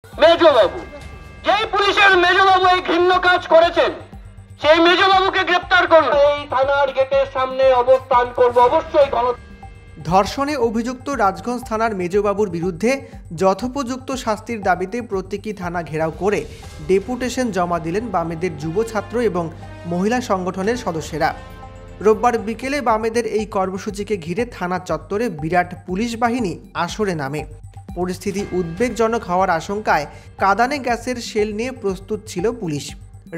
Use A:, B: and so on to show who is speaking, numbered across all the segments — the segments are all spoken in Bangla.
A: মেজবাবু, যেই পুলিশের মেজবাবু এই ঘৃণ্য কাজ করেছেন সেই মেজবাবুকে গ্রেপ্তার করুন। এই থানার গেটের সামনে অবস্থান করব অবশ্যই।
B: ধর্ষণে অভিযুক্ত রাজগঞ্জ থানার মেজবাবুর বিরুদ্ধে যথোপযুক্ত শাস্তির দাবিতে প্রত্যেকই থানা ঘেরাও করে ডেপুটেশন জমা দিলেন বামেদের যুব ছাত্র এবং মহিলা সংগঠনের সদস্যরা। রোববার বিকেলে বামেদের এই কর্মসূচিকে ঘিরে থানা চত্বরে বিরাট পুলিশ বাহিনী আসরে নামে। পরিস্থিতি উদ্বেগজনক হওয়ার আশঙ্কায় কাঁদানে গ্যাসের শেল নিয়ে প্রস্তুত ছিল পুলিশ।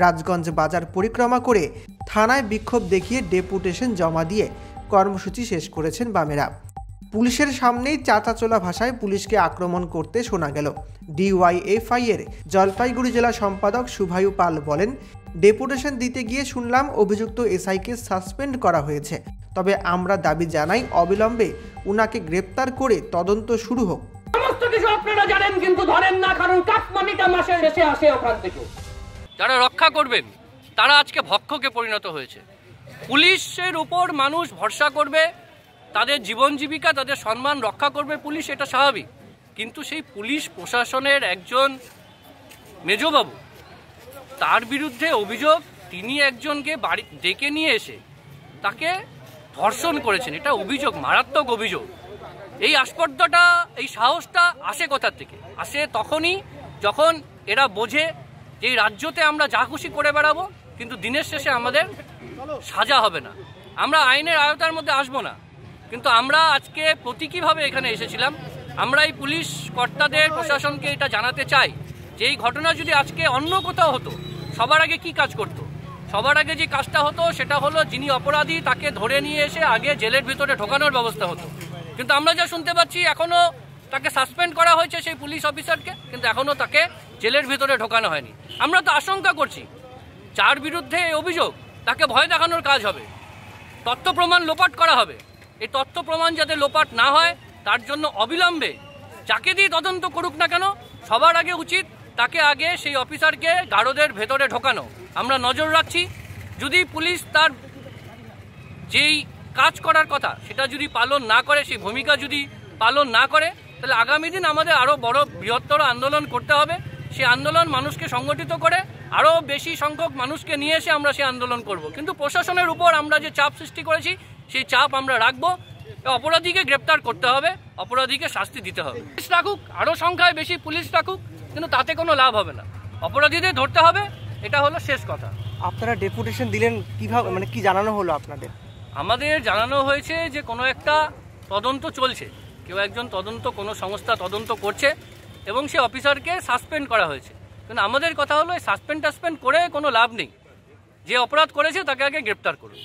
B: রাজগঞ্জ বাজার পরিক্রমা করে থানায় বিক্ষোভ দেখিয়ে ডেপুটেশন জমা দিয়ে কর্মসূচি শেষ করেছেন বামেরা। পুলিশের সামনেই চাঁচাচোলা ভাষায় পুলিশকে আক্রমণ করতে শোনা গেল। ডিওয়াইএফআই এর জলপাইগুড়ি জেলা সম্পাদক শুভায়ু পাল বলেন, ডেপুটেশন দিতে গিয়ে শুনলাম অভিযুক্ত এসআইকে সাসপেন্ড করা হয়েছে, তবে আমরা দাবি জানাই অবিলম্বে উনাকে গ্রেপ্তার করে তদন্ত শুরু হোক।
A: সমস্ত কিছু আপনারা জানেন কিন্তু ধরেন না, কারণ কাটমানিটা মাসের শেষে আসে ওখান থেকে।
C: যারা রক্ষা করবেন তারা আজকে ভক্ষকে পরিণত হয়েছে। পুলিশের উপর মানুষ ভরসা করবে, তাদের জীবন জীবিকা তাদের সম্মান রক্ষা করবে পুলিশ, এটা স্বাভাবিক। কিন্তু সেই পুলিশ প্রশাসনের একজন মেজবাবু, তার বিরুদ্ধে অভিযোগ তিনি একজনকে বাড়ি ডেকে নিয়ে এসে তাকে ধর্ষণ করেছেন। এটা অভিযোগ, মারাত্মক অভিযোগ। এই আস্পর্ধাটা, এই সাহসটা আসে কোথা থেকে? আসে তখনই যখন এরা বোঝে যে এই রাজ্যতে আমরা যা খুশি করে বেড়াবো, কিন্তু দিনের শেষে আমাদের সাজা হবে না, আমরা আইনের আওতার মধ্যে আসবো না। কিন্তু আমরা আজকে প্রতীকীভাবে এখানে এসেছিলাম। আমরা এই পুলিশ কর্তাদের, প্রশাসনকে এটা জানাতে চাই যে এই ঘটনা যদি আজকে অন্য কোথাও হতো, সবার আগে কি কাজ করতো? সবার আগে যে কাজটা হতো সেটা হলো যিনি অপরাধী তাকে ধরে নিয়ে এসে আগে জেলের ভিতরে ঢোকানোর ব্যবস্থা হতো। কিন্তু আমরা যা শুনতে পাচ্ছি, এখনও তাকে সাসপেন্ড করা হয়েছে সেই পুলিশ অফিসারকে, কিন্তু এখনও তাকে জেলের ভিতরে ঢোকানো হয়নি। আমরা তো আশঙ্কা করছি যার বিরুদ্ধে এই অভিযোগ তাকে ভয় দেখানোর কাজ হবে, তথ্য প্রমাণ লোপাট করা হবে। এই তথ্য প্রমাণ যাতে লোপাট না হয় তার জন্য অবিলম্বে যাকে দিয়ে তদন্ত করুক না কেন, সবার আগে উচিত তাকে আগে সেই অফিসারকে গারদের ভেতরে ঢোকানো। আমরা নজর রাখছি, যদি পুলিশ তার যেই কাজ করার কথা সেটা যদি পালন না করে, সেই ভূমিকা যদি পালন না করে, তাহলে আগামী দিন আমাদের আরও বড় বৃহত্তর আন্দোলন করতে হবে। সেই আন্দোলন মানুষকে সংগঠিত করে আরও বেশি সংখ্যক মানুষকে নিয়ে এসে আমরা সেই আন্দোলন করব। কিন্তু প্রশাসনের উপর আমরা যে চাপ সৃষ্টি করেছি সেই চাপ আমরা রাখবো। অপরাধীকে গ্রেপ্তার করতে হবে, অপরাধীকে শাস্তি দিতে হবে। পুলিশ রাখুক, আরও সংখ্যায় বেশি পুলিশ রাখুক, কিন্তু তাতে কোনো লাভ হবে না। অপরাধীদের ধরতে হবে, এটা হলো শেষ কথা।
B: আপনারা ডেপুটেশন দিলেন কিভাবে, মানে কি জানানো হলো আপনাদের?
C: আমাদের জানানো হয়েছে যে কোনো একটা তদন্ত চলছে, কেউ একজন তদন্ত, কোনো সংস্থা তদন্ত করছে এবং সে অফিসারকে সাসপেন্ড করা হয়েছে। কিন্তু আমাদের কথা হলো এই সাসপেন্ড করে কোনো লাভ নেই, যে অপরাধ করেছে তাকে আগে গ্রেপ্তার করুন।